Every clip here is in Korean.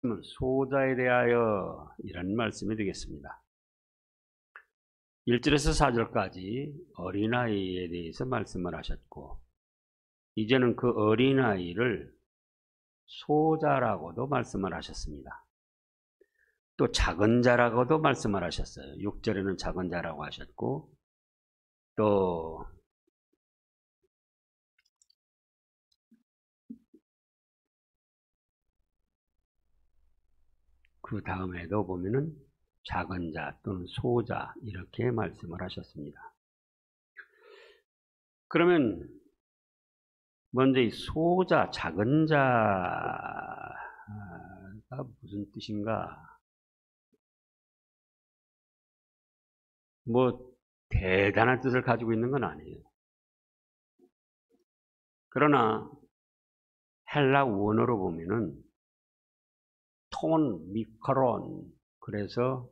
소자에 대하여 이런 말씀이 되겠습니다. 1절에서 4절까지 어린아이에 대해서 말씀을 하셨고, 이제는 그 어린아이를 소자라고도 말씀을 하셨습니다. 또 작은 자라고도 말씀을 하셨어요. 6절에는 작은 자라고 하셨고, 또 그 다음에도 보면은 작은 자 또는 소자 이렇게 말씀을 하셨습니다. 그러면 먼저 이 소자, 작은 자가 무슨 뜻인가? 뭐 대단한 뜻을 가지고 있는 건 아니에요. 그러나 헬라 원어로 보면은 톤, 미크론, 그래서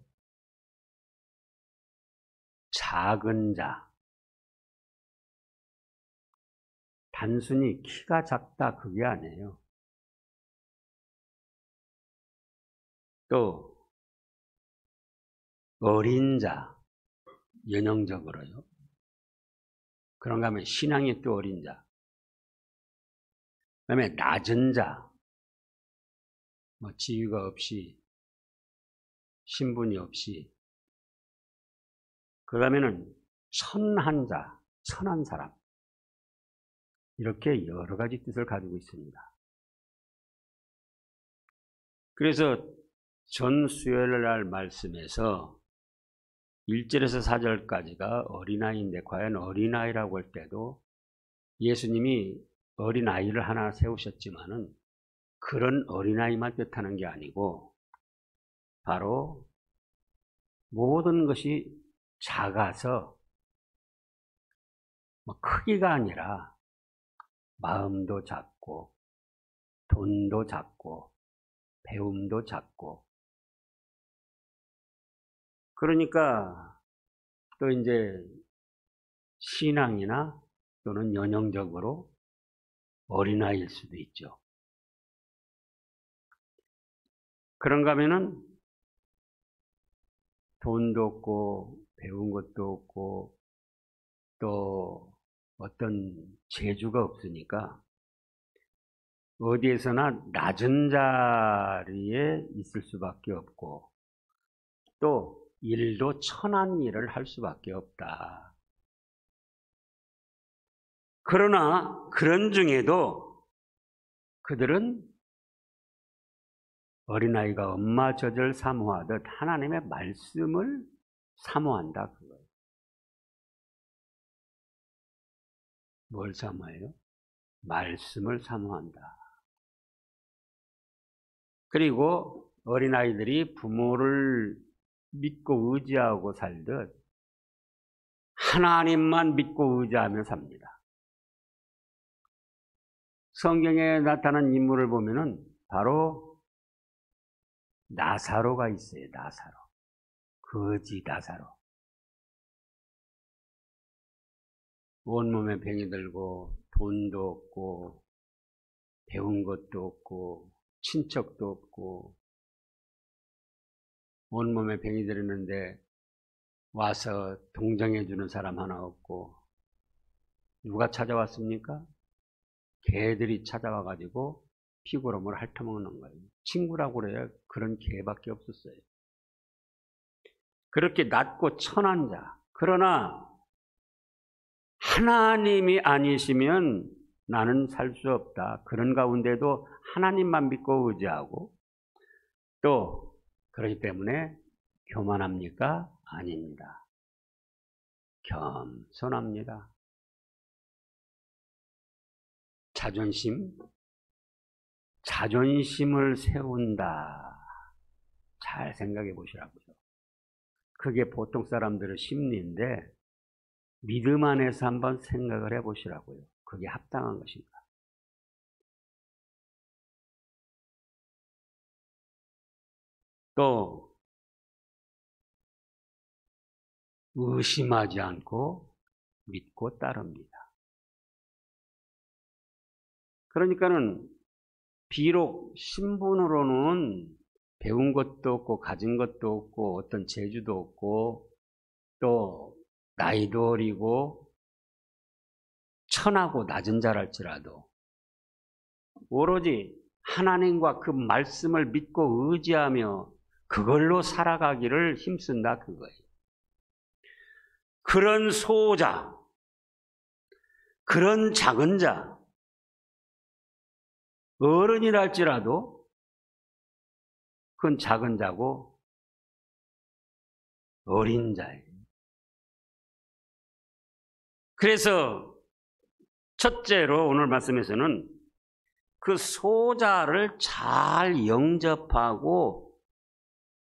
작은 자, 단순히 키가 작다 그게 아니에요. 또 어린 자, 연형적으로요. 그런가 하면 신앙이 또 어린 자. 그 다음에 낮은 자, 뭐 지위가 없이, 신분이 없이. 그러면은 천한 자, 천한 사람. 이렇게 여러 가지 뜻을 가지고 있습니다. 그래서 전 수요일날 말씀에서 1절에서 4절까지가 어린아이인데 과연 어린아이라고 할 때도 예수님이 어린아이를 하나 세우셨지만은 그런 어린아이만 뜻하는 게 아니고 바로 모든 것이 작아서 크기가 아니라 마음도 작고 돈도 작고 배움도 작고 그러니까 또 이제 신앙이나 또는 연형적으로 어린아이일 수도 있죠. 그런가 하면은 돈도 없고 배운 것도 없고 또 어떤 재주가 없으니까 어디에서나 낮은 자리에 있을 수밖에 없고 또 일도 천한 일을 할 수밖에 없다. 그러나 그런 중에도 그들은 어린아이가 엄마 젖을 사모하듯 하나님의 말씀을 사모한다. 그거예요. 뭘 사모해요? 말씀을 사모한다. 그리고 어린아이들이 부모를 믿고 의지하고 살듯 하나님만 믿고 의지하며 삽니다. 성경에 나타난 인물을 보면은 바로 나사로가 있어요. 나사로. 거지 나사로. 온몸에 병이 들고 돈도 없고 배운 것도 없고 친척도 없고 온몸에 병이 들었는데 와서 동정해 주는 사람 하나 없고 누가 찾아왔습니까? 개들이 찾아와가지고 피고름을 핥아먹는 거예요. 친구라고 그래야 그런 개밖에 없었어요. 그렇게 낮고 천한 자. 그러나 하나님이 아니시면 나는 살 수 없다. 그런 가운데도 하나님만 믿고 의지하고 또 그렇기 때문에 교만합니까? 아닙니다. 겸손합니다. 자존심을 세운다. 잘 생각해 보시라고요. 그게 보통 사람들의 심리인데 믿음 안에서 한번 생각을 해 보시라고요. 그게 합당한 것인가? 또 의심하지 않고 믿고 따릅니다. 그러니까는 비록 신분으로는 배운 것도 없고 가진 것도 없고 어떤 재주도 없고 또 나이도 어리고 천하고 낮은 자랄지라도 오로지 하나님과 그 말씀을 믿고 의지하며 그걸로 살아가기를 힘쓴다 그거예요. 그런 소자, 그런 작은 자, 어른이랄지라도 그건 작은 자고 어린 자예요. 그래서 첫째로 오늘 말씀에서는 그 소자를 잘 영접하고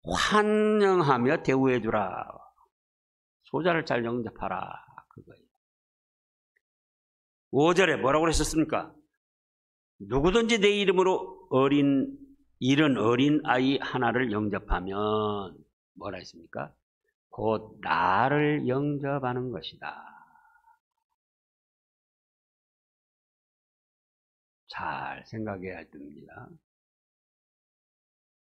환영하며 대우해 주라. 소자를 잘 영접하라. 그거예요. 5절에 뭐라고 그러셨습니까? 누구든지 내 이름으로 이런 어린 아이 하나를 영접하면 뭐라 했습니까? 곧 나를 영접하는 것이다. 잘 생각해야 할 때입니다.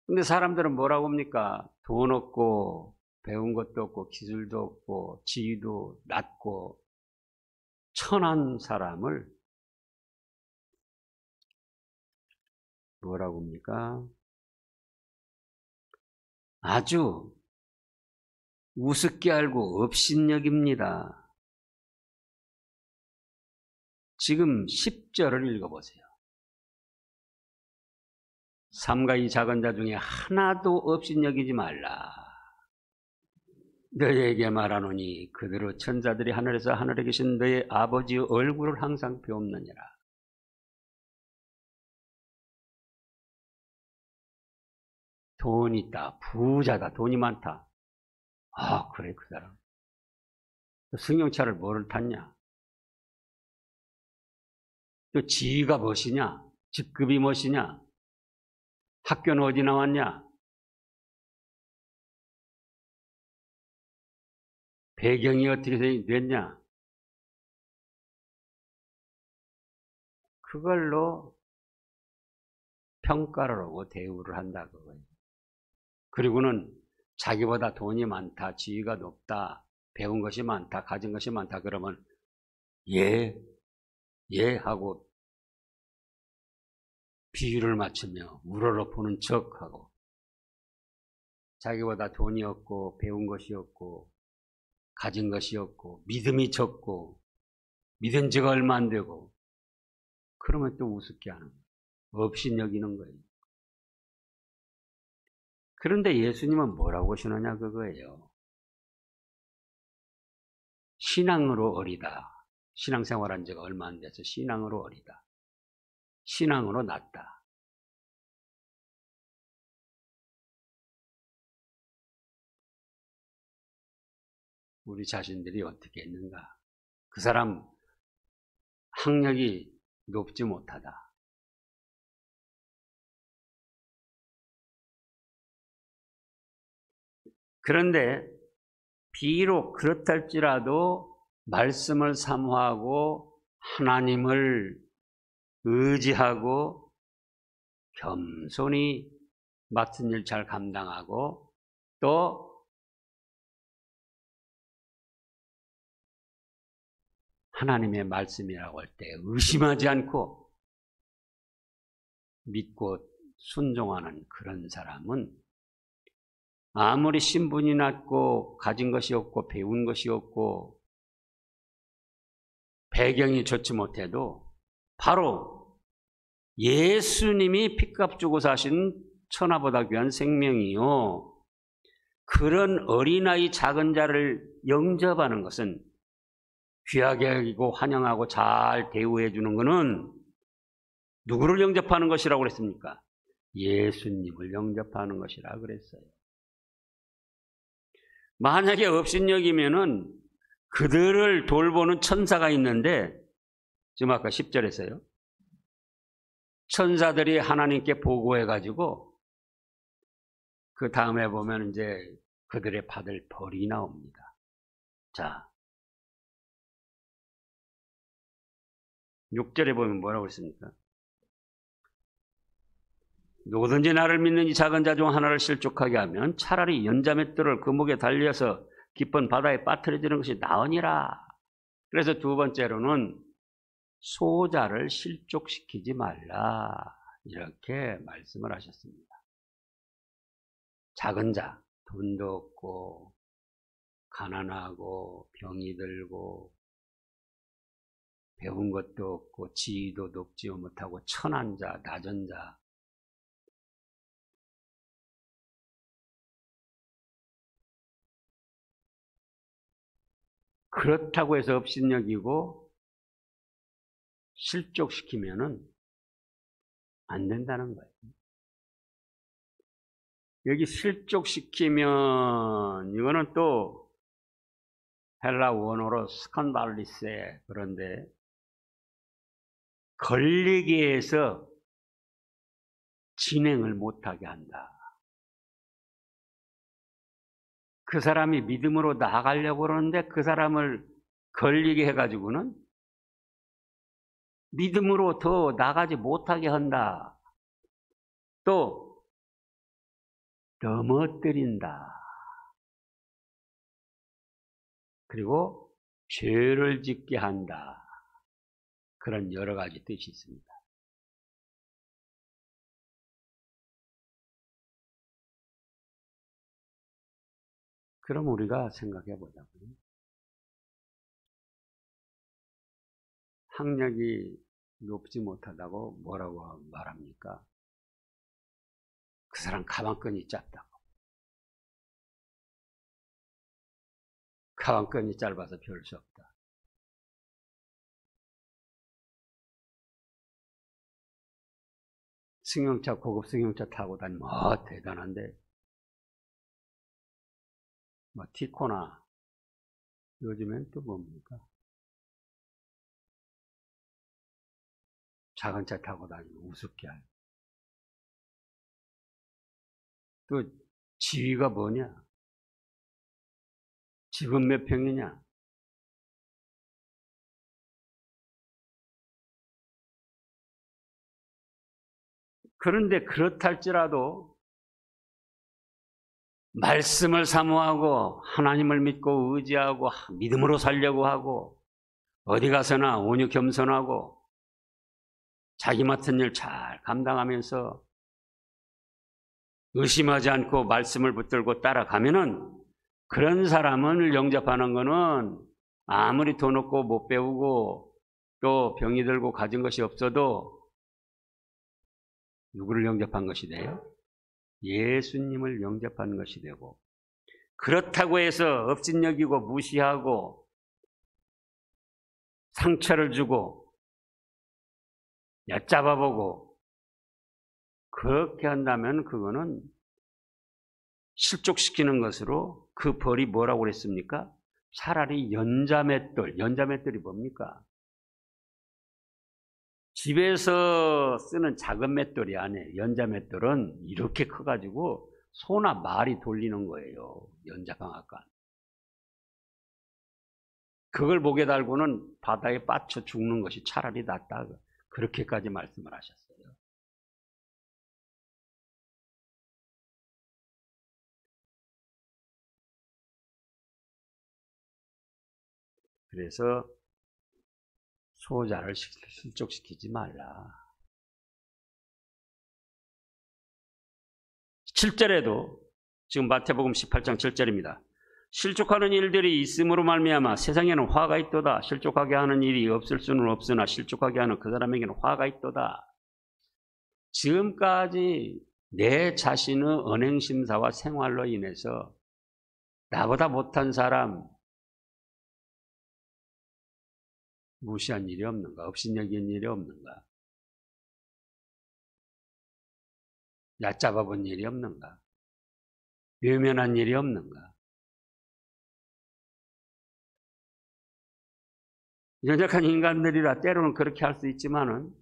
근데 사람들은 뭐라고 합니까? 돈 없고 배운 것도 없고 기술도 없고 지위도 낮고 천한 사람을 뭐라고 합니까? 아주 우습게 알고 업신여깁니다. 지금 10절을 읽어보세요. 삼가 이 작은 자 중에 하나도 업신여기지 말라. 너희에게 말하노니 그대로 천사들이 하늘에서 하늘에 계신 너희 아버지의 얼굴을 항상 배움느니라. 돈 있다, 부자다, 돈이 많다. 아, 그래, 그 사람. 승용차를 뭐를 탔냐? 또 지위가 무엇이냐? 직급이 무엇이냐? 학교는 어디 나왔냐? 배경이 어떻게 됐냐? 그걸로 평가를 하고 대우를 한다 그거예요. 그리고는 자기보다 돈이 많다, 지위가 높다, 배운 것이 많다, 가진 것이 많다 그러면 예 하고 비유를 맞추며 우러러보는 척하고 자기보다 돈이 없고 배운 것이 없고 가진 것이 없고 믿음이 적고 믿은 지가 얼마 안 되고 그러면 또 우습게 하는 거예요. 업신여기는 거예요. 그런데 예수님은 뭐라고 하시느냐 그거예요. 신앙으로 어리다. 신앙생활한 지가 얼마 안 돼서 신앙으로 어리다. 신앙으로 낮다. 우리 자신들이 어떻게 했는가? 그 사람 학력이 높지 못하다. 그런데 비록 그렇달지라도 말씀을 사모하고 하나님을 의지하고 겸손히 맡은 일 잘 감당하고 또 하나님의 말씀이라고 할 때 의심하지 않고 믿고 순종하는 그런 사람은 아무리 신분이 낮고 가진 것이 없고 배운 것이 없고 배경이 좋지 못해도 바로 예수님이 피값 주고 사신 천하보다 귀한 생명이요. 그런 어린아이 작은 자를 영접하는 것은 귀하게 여기고 환영하고 잘 대우해 주는 것은 누구를 영접하는 것이라고 그랬습니까? 예수님을 영접하는 것이라 그랬어요. 만약에 업신여기면은 그들을 돌보는 천사가 있는데 지금 아까 10절에서요. 천사들이 하나님께 보고해가지고 그 다음에 보면 이제 그들의 받을 벌이 나옵니다. 자, 6절에 보면 뭐라고 했습니까? 누구든지 나를 믿는 이 작은 자 중 하나를 실족하게 하면 차라리 연자맷돌을 그 목에 달려서 깊은 바다에 빠뜨려지는 것이 나으니라. 그래서 두 번째로는 소자를 실족시키지 말라. 이렇게 말씀을 하셨습니다. 작은 자, 돈도 없고 가난하고 병이 들고 배운 것도 없고 지위도 높지 못하고 천한 자, 낮은 자, 그렇다고 해서 업신여기고 실족시키면은 안 된다는 거예요. 여기 실족시키면 이거는 또 헬라 원어로 스칸달리세, 그런데 걸리게 해서 진행을 못하게 한다. 그 사람이 믿음으로 나아가려고 그러는데 그 사람을 걸리게 해가지고는 믿음으로 더 나가지 못하게 한다. 또 넘어뜨린다. 그리고 죄를 짓게 한다. 그런 여러 가지 뜻이 있습니다. 그럼 우리가 생각해 보자고요. 학력이 높지 못하다고 뭐라고 말합니까? 그 사람 가방끈이 짧다고. 가방끈이 짧아서 별 수 없다. 승용차, 고급 승용차 타고 다니면 대단한데 뭐 티코나 요즘엔 또 뭡니까? 작은 차 타고 다니면 우습게 하고. 또 지위가 뭐냐? 집은 몇 평이냐? 그런데 그렇다 할지라도 말씀을 사모하고 하나님을 믿고 의지하고 믿음으로 살려고 하고 어디 가서나 온유 겸손하고 자기 맡은 일 잘 감당하면서 의심하지 않고 말씀을 붙들고 따라가면은 그런 사람을 영접하는 거는 아무리 돈 없고 못 배우고 또 병이 들고 가진 것이 없어도 누구를 영접한 것이 돼요? 예수님을 영접한 것이 되고, 그렇다고 해서 업신여기고 무시하고 상처를 주고 얕잡아보고 그렇게 한다면 그거는 실족시키는 것으로 그 벌이 뭐라고 그랬습니까? 차라리 연자맷돌, 연자맷돌이 뭡니까? 집에서 쓰는 작은 맷돌이 아니에요. 연자맷돌은 이렇게 커가지고 소나 말이 돌리는 거예요. 연자방앗간. 그걸 목에 달고는 바다에 빠져 죽는 것이 차라리 낫다. 그렇게까지 말씀을 하셨어요. 그래서 소자를 실족시키지 말라. 7절에도 지금 마태복음 18장 7절입니다. 실족하는 일들이 있음으로 말미암아 세상에는 화가 있도다. 실족하게 하는 일이 없을 수는 없으나 실족하게 하는 그 사람에게는 화가 있도다. 지금까지 내 자신의 언행심사와 생활로 인해서 나보다 못한 사람 무시한 일이 없는가? 업신여긴 일이 없는가? 얕잡아본 일이 없는가? 외면한 일이 없는가? 연약한 인간들이라 때로는 그렇게 할 수 있지만은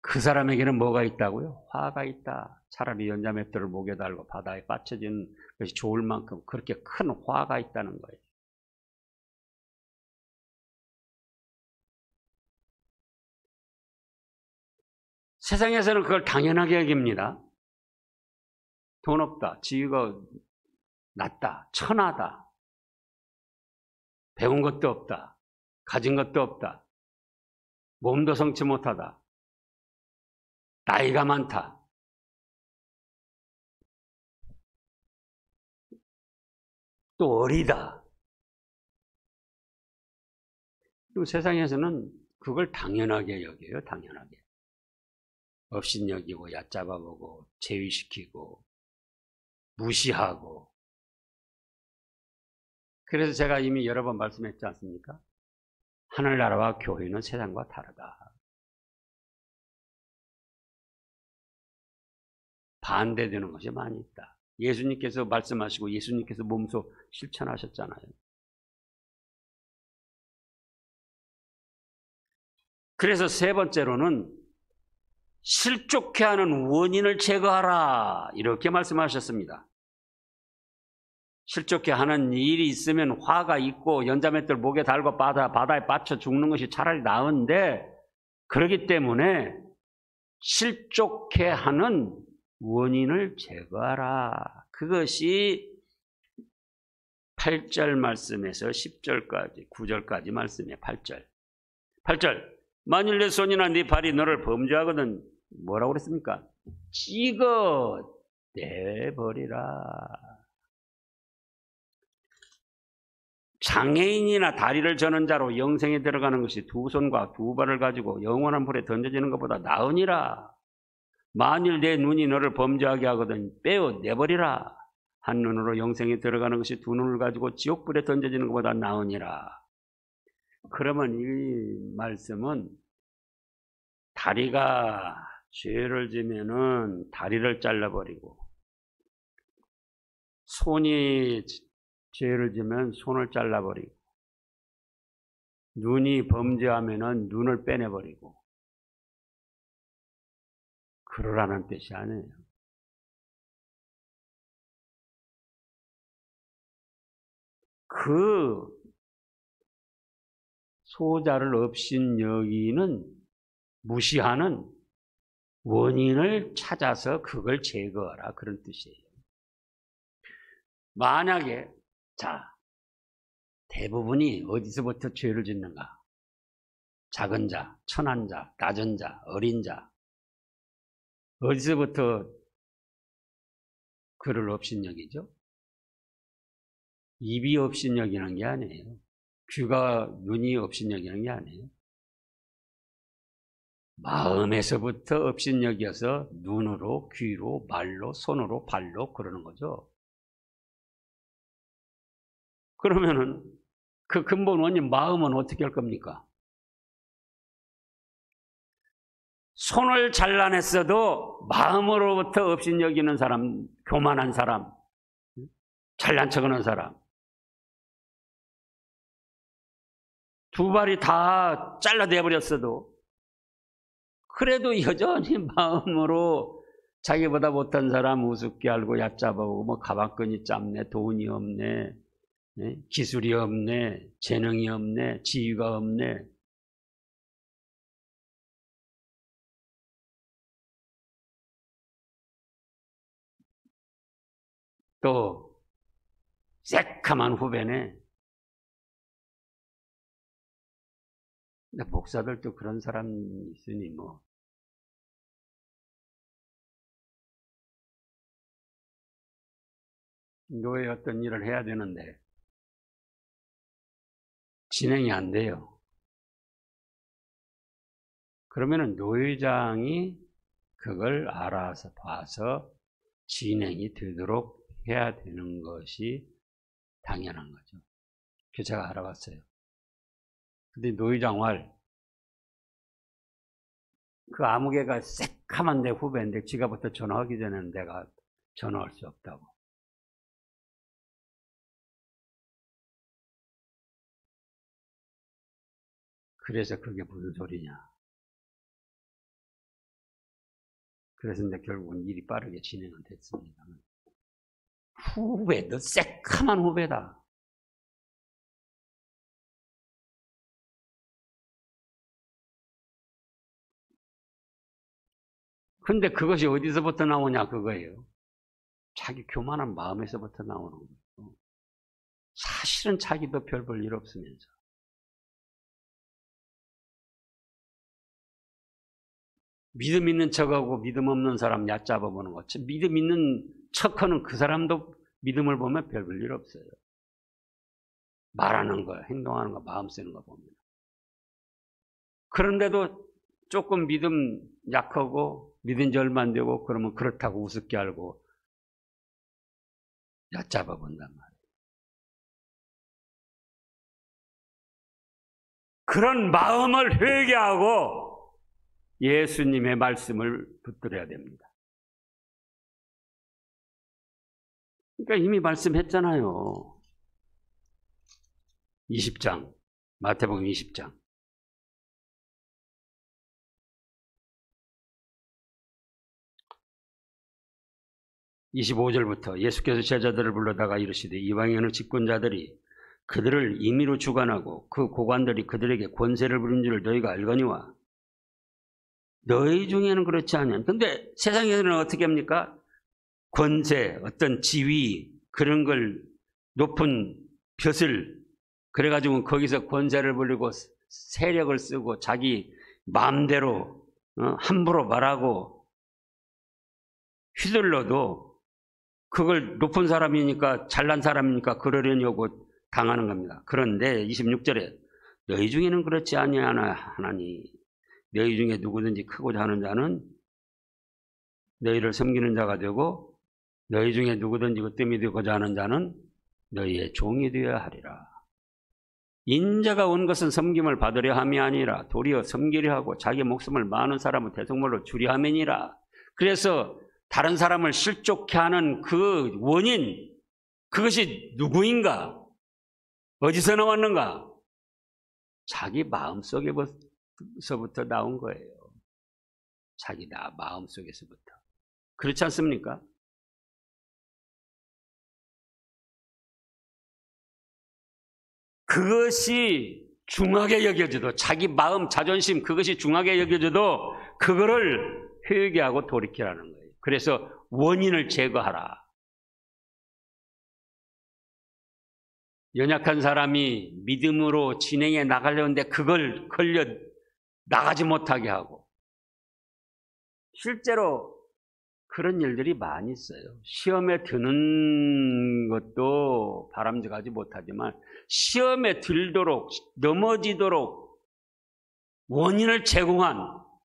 그 사람에게는 뭐가 있다고요? 화가 있다. 차라리 연자맷돌을 목에 달고 바다에 빠쳐지는 것이 좋을 만큼 그렇게 큰 화가 있다는 거예요. 세상에서는 그걸 당연하게 여깁니다. 돈 없다, 지위가 낮다, 천하다, 배운 것도 없다, 가진 것도 없다, 몸도 성치 못하다, 나이가 많다, 또 어리다. 그리고 세상에서는 그걸 당연하게 여겨요. 당연하게. 업신여기고 얕잡아보고 제위시키고 무시하고. 그래서 제가 이미 여러 번 말씀했지 않습니까? 하늘나라와 교회는 세상과 다르다. 반대되는 것이 많이 있다. 예수님께서 말씀하시고 예수님께서 몸소 실천하셨잖아요. 그래서 세 번째로는 실족해 하는 원인을 제거하라, 이렇게 말씀하셨습니다. 실족해 하는 일이 있으면 화가 있고 연자맷돌 목에 달고 바다에 빠져 죽는 것이 차라리 나은데, 그렇기 때문에 실족해 하는 원인을 제거하라. 그것이 8절 말씀에서 10절까지 9절까지 말씀이에요. 8절. 만일 내 손이나 네 발이 너를 범죄하거든 뭐라고 그랬습니까? 찍어 내버리라. 장애인이나 다리를 저는 자로 영생에 들어가는 것이 두 손과 두 발을 가지고 영원한 불에 던져지는 것보다 나으니라. 만일 내 눈이 너를 범죄하게 하거든 빼어 내버리라. 한 눈으로 영생에 들어가는 것이 두 눈을 가지고 지옥불에 던져지는 것보다 나으니라. 그러면 이 말씀은 다리가 죄를 지면은 다리를 잘라버리고, 손이 죄를 지면 손을 잘라버리고, 눈이 범죄하면은 눈을 빼내버리고, 그러라는 뜻이 아니에요. 그 소자를 업신여기는, 무시하는 원인을 찾아서 그걸 제거하라, 그런 뜻이에요. 만약에 대부분이 어디서부터 죄를 짓는가? 작은 자, 천한 자, 낮은 자, 어린 자, 어디서부터 그를 업신여기죠? 입이 업신여기는 게 아니에요. 귀가, 눈이 업신여기는 게 아니에요. 마음에서부터 업신여겨서 눈으로, 귀로, 말로, 손으로, 발로 그러는 거죠. 그러면은 그 근본 원인 마음은 어떻게 할 겁니까? 손을 잘라냈어도 마음으로부터 업신여기는 사람, 교만한 사람, 잘난 척하는 사람, 두 발이 다 잘라내버렸어도 그래도 여전히 마음으로 자기보다 못한 사람 우습게 알고 얕잡아오고, 뭐 가방끈이 짧네, 돈이 없네, 기술이 없네, 재능이 없네, 지위가 없네. 또 새카만 후배네. 근데 목사들도 그런 사람이 있으니 뭐. 노예 어떤 일을 해야 되는데 진행이 안 돼요. 그러면은 노회장이 그걸 알아서 봐서 진행이 되도록 해야 되는 것이 당연한 거죠. 그래서 제가 알아봤어요. 근데 노회장 왈, 그 아무개가 새카만 내 후배인데 지가부터 전화하기 전에는 내가 전화할 수 없다고. 그래서 그게 무슨 소리냐. 그래서 이제 결국은 일이 빠르게 진행은 됐습니다. 후배, 너 새카만 후배다. 근데 그것이 어디서부터 나오냐 그거예요. 자기 교만한 마음에서부터 나오는 거예요. 사실은 자기도 별 볼 일 없으면서. 믿음 있는 척하고 믿음 없는 사람 얕잡아 보는 것. 믿음 있는 척하는 그 사람도 믿음을 보면 별 볼 일 없어요. 말하는 거, 행동하는 거, 마음 쓰는 거 보면. 그런데도 조금 믿음 약하고 믿은 지 얼마 안 되고 그러면 그렇다고 우습게 알고 얕잡아 본단 말이에요. 그런 마음을 회개하고 예수님의 말씀을 붙들어야 됩니다. 그러니까 이미 말씀했잖아요. 20장, 마태복음 20장. 25절부터 예수께서 제자들을 불러다가 이르시되 이방에 있는 집권자들이 그들을 임의로 주관하고 그 고관들이 그들에게 권세를 부린 줄 너희가 알거니와 너희 중에는 그렇지 않냐. 근데 세상에서는 어떻게 합니까? 권세, 어떤 지위, 그런 걸 높은 벼슬, 그래가지고 거기서 권세를 부리고 세력을 쓰고 자기 마음대로 함부로 말하고 휘둘러도 그걸 높은 사람이니까 잘난 사람이니까 그러려냐고 당하는 겁니다. 그런데 26절에 너희 중에는 그렇지 아니하나 하나니 너희 중에 누구든지 크고자 하는 자는 너희를 섬기는 자가 되고 너희 중에 누구든지 으뜸이 되고자 하는 자는 너희의 종이 되어야 하리라. 인자가 온 것은 섬김을 받으려 함이 아니라 도리어 섬기려 하고 자기 목숨을 많은 사람을 대속물로 주려 함이니라. 그래서 다른 사람을 실족케 하는 그 원인, 그것이 누구인가? 어디서 나왔는가? 자기 마음속에서부터 나온 거예요. 자기 마음속에서부터. 그렇지 않습니까? 그것이 중하게 여겨져도 자기 마음, 자존심 그것이 중하게 여겨져도 그거를 회개하고 돌이키라는 거예요. 그래서 원인을 제거하라. 연약한 사람이 믿음으로 진행해 나가려는데 그걸 걸려 나가지 못하게 하고 실제로 그런 일들이 많이 있어요. 시험에 드는 것도 바람직하지 못하지만 시험에 들도록 넘어지도록 원인을 제공한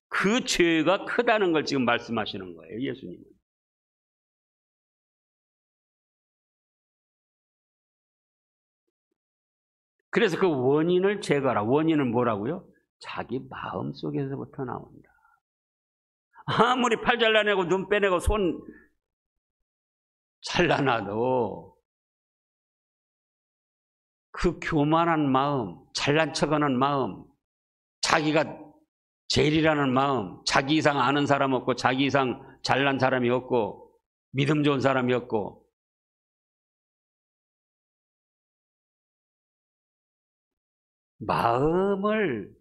그 죄가 크다는 걸 지금 말씀하시는 거예요. 예수님은. 그래서 그 원인을 제거하라. 원인은 뭐라고요? 자기 마음속에서부터 나온다. 아무리 팔 잘라내고 눈 빼내고 손 잘라놔도 그 교만한 마음, 잘난 척하는 마음, 자기가 제일이라는 마음, 자기 이상 아는 사람 없고 자기 이상 잘난 사람이 없고 믿음 좋은 사람이 없고 마음을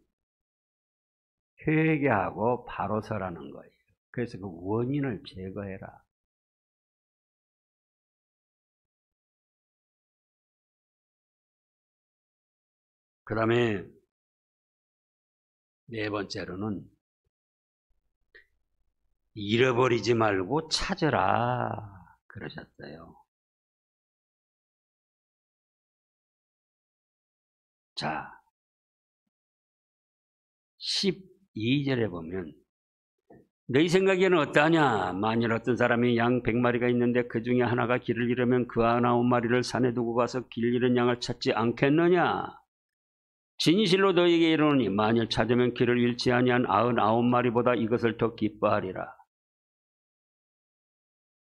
회개하고 바로 서라는 거예요. 그래서 그 원인을 제거해라. 그 다음에 네 번째로는 잃어버리지 말고 찾으라 그러셨어요. 자, 12절에 보면 너희 생각에는 어떠하냐? 만일 어떤 사람이 양 100마리가 있는데 그 중에 하나가 길을 잃으면 그 99마리를 산에 두고 가서 길 잃은 양을 찾지 않겠느냐? 진실로 너희에게 이르노니 만일 찾으면 길을 잃지 아니한 99마리보다 이것을 더 기뻐하리라.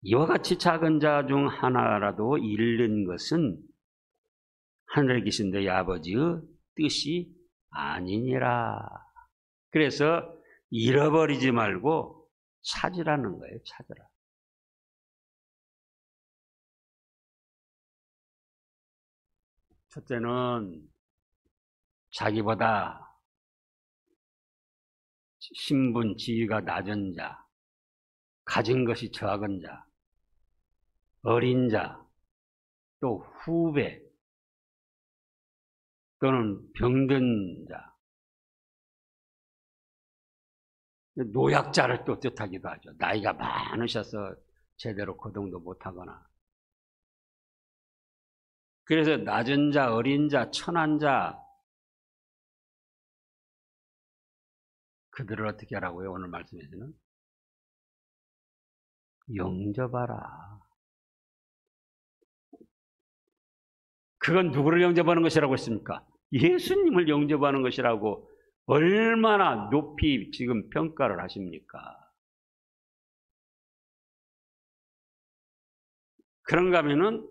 이와 같이 작은 자 중 하나라도 잃는 것은 하늘에 계신 너희 아버지의 뜻이 아니니라. 그래서 잃어버리지 말고 찾으라는 거예요. 찾으라. 첫째는 자기보다 신분, 지위가 낮은 자, 가진 것이 적은 자, 어린 자, 또 후배, 또는 병든 자, 노약자를 또 뜻하기도 하죠. 나이가 많으셔서 제대로 거동도 못하거나. 그래서 낮은 자, 어린 자, 천한 자, 그들을 어떻게 하라고요? 오늘 말씀에서는 영접하라. 그건 누구를 영접하는 것이라고 했습니까? 예수님을 영접하는 것이라고 얼마나 높이 지금 평가를 하십니까? 그런가 하면은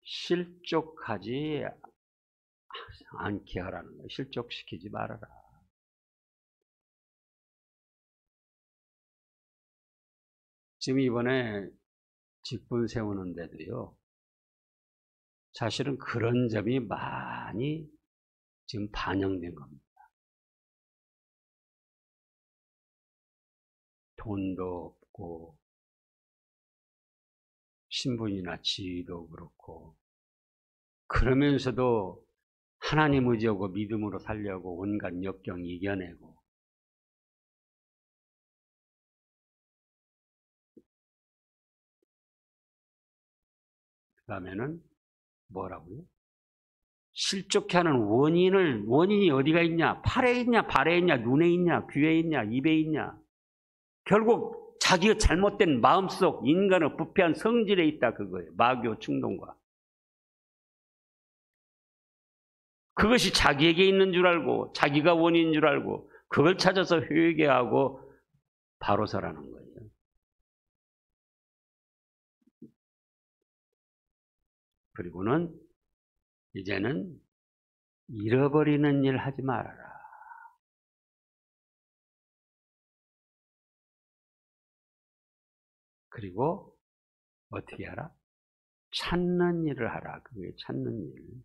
실족하지 않게 하라는 거예요. 실족시키지 말아라. 지금 이번에 직분 세우는데도요, 사실은 그런 점이 많이 지금 반영된 겁니다. 돈도 없고, 신분이나 지위도 그렇고, 그러면서도 하나님 의지하고 믿음으로 살려고 온갖 역경 이겨내고, 그 다음에는 뭐라고요? 실족해 하는 원인이 어디가 있냐? 팔에 있냐? 발에 있냐? 눈에 있냐? 귀에 있냐? 입에 있냐? 결국 자기의 잘못된 마음속 인간의 부패한 성질에 있다 그거예요. 마귀의 충동과. 그것이 자기에게 있는 줄 알고 자기가 원인인 줄 알고 그걸 찾아서 회개하고 바로 서라는 거예요. 그리고는 이제는 잃어버리는 일 하지 말아라. 그리고 어떻게 하라? 찾는 일을 하라. 그게 찾는 일.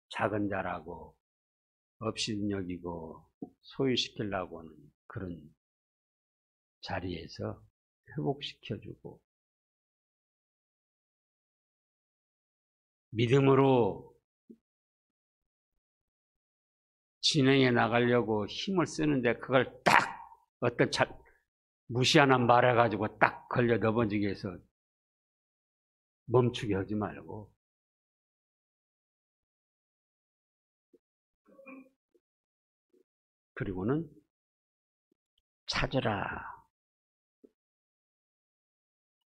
작은 자라고 업신여기고 소유시키려고 하는 그런 자리에서 회복시켜주고 믿음으로 진행해 나가려고 힘을 쓰는데 그걸 딱 어떤 무시하는 말해가지고 딱 걸려 넘어지게 해서 멈추게 하지 말고 그리고는 찾으라.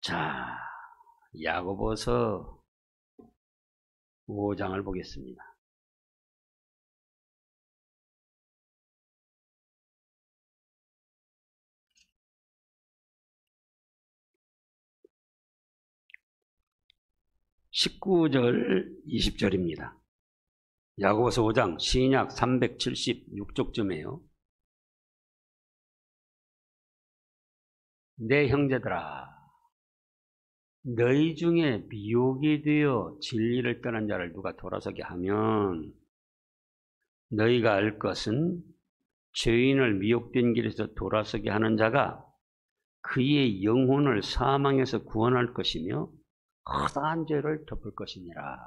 자, 야고보서 5장을 보겠습니다. (19절) (20절입니다) 야고보서 5장 신약 376쪽쯤에요. 내 형제들아, 너희 중에 미혹이 되어 진리를 떠난 자를 누가 돌아서게 하면 너희가 알 것은 죄인을 미혹된 길에서 돌아서게 하는 자가 그의 영혼을 사망에서 구원할 것이며 허다한 죄를 덮을 것이니라.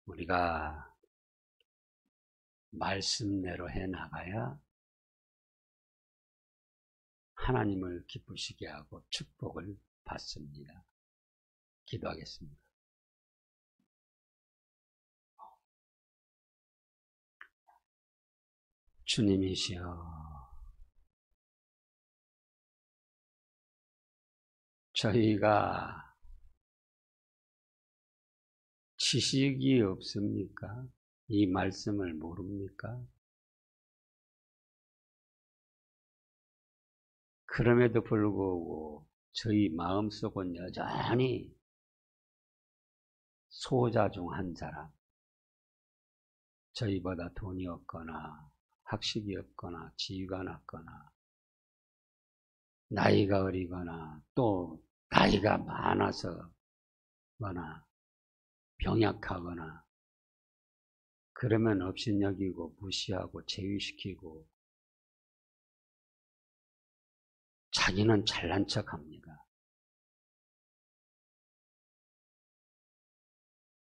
우리가 말씀대로 해나가야 하나님을 기쁘시게 하고 축복을 받습니다. 기도하겠습니다. 주님이시여, 저희가 지식이 없습니까? 이 말씀을 모릅니까? 그럼에도 불구하고 저희 마음속은 여전히 소자 중 한 사람, 저희보다 돈이 없거나 학식이 없거나 지위가 낮거나 나이가 어리거나 또 나이가 많아서거나 병약하거나 그러면 업신여기고 무시하고 제위시키고 자기는 잘난 척합니다.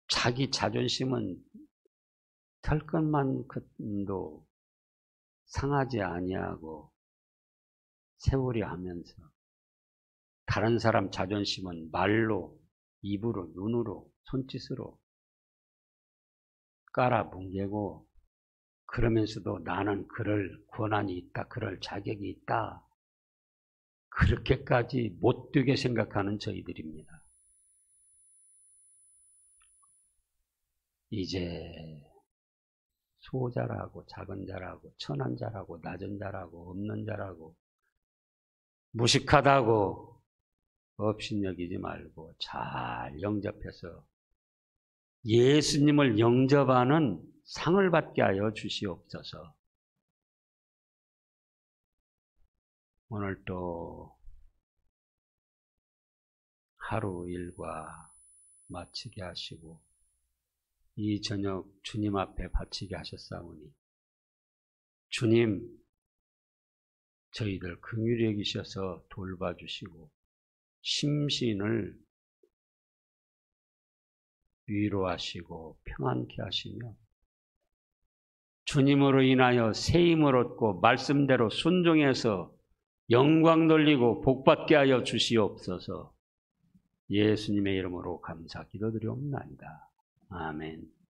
자기 자존심은 털끝만큼도 상하지 아니하고 세우려 하면서 다른 사람 자존심은 말로, 입으로, 눈으로, 손짓으로 깔아뭉개고 그러면서도 나는 그럴 권한이 있다, 그럴 자격이 있다. 그렇게까지 못되게 생각하는 저희들입니다. 이제 소자라고 작은 자라고 천한 자라고 낮은 자라고 없는 자라고 무식하다고 업신여기지 말고 잘 영접해서 예수님을 영접하는 상을 받게 하여 주시옵소서. 오늘 또 하루 일과 마치게 하시고 이 저녁 주님 앞에 바치게 하셨사오니 주님 저희들 긍휼히 여기셔서 돌봐주시고 심신을 위로하시고 평안케 하시며 주님으로 인하여 새 힘을 얻고 말씀대로 순종해서 영광 돌리고 복받게 하여 주시옵소서. 예수님의 이름으로 감사 기도드리옵나이다. 아멘.